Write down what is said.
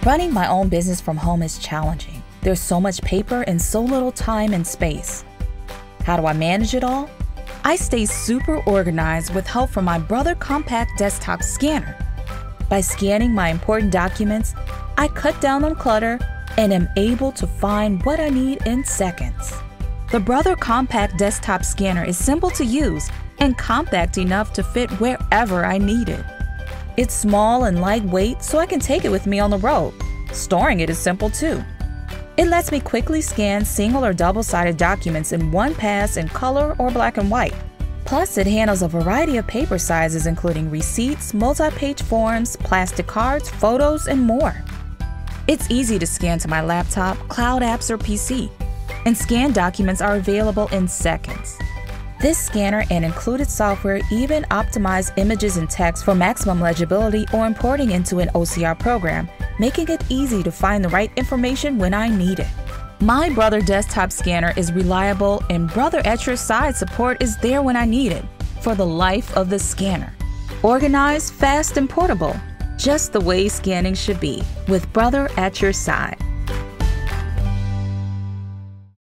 Running my own business from home is challenging. There's so much paper and so little time and space. How do I manage it all? I stay super organized with help from my Brother compact desktop scanner. By scanning my important documents, I cut down on clutter and am able to find what I need in seconds. The Brother compact desktop scanner is simple to use and compact enough to fit wherever I need it. It's small and lightweight, so I can take it with me on the road. Storing it is simple too. It lets me quickly scan single or double-sided documents in one pass in color or black and white. Plus, it handles a variety of paper sizes including receipts, multi-page forms, plastic cards, photos, and more. It's easy to scan to my laptop, cloud apps, or PC, and scanned documents are available in seconds. This scanner and included software even optimize images and text for maximum legibility or importing into an OCR program, making it easy to find the right information when I need it. My Brother desktop scanner is reliable and Brother at your side support is there when I need it, for the life of the scanner. Organized, fast, and portable, just the way scanning should be, with Brother at your side.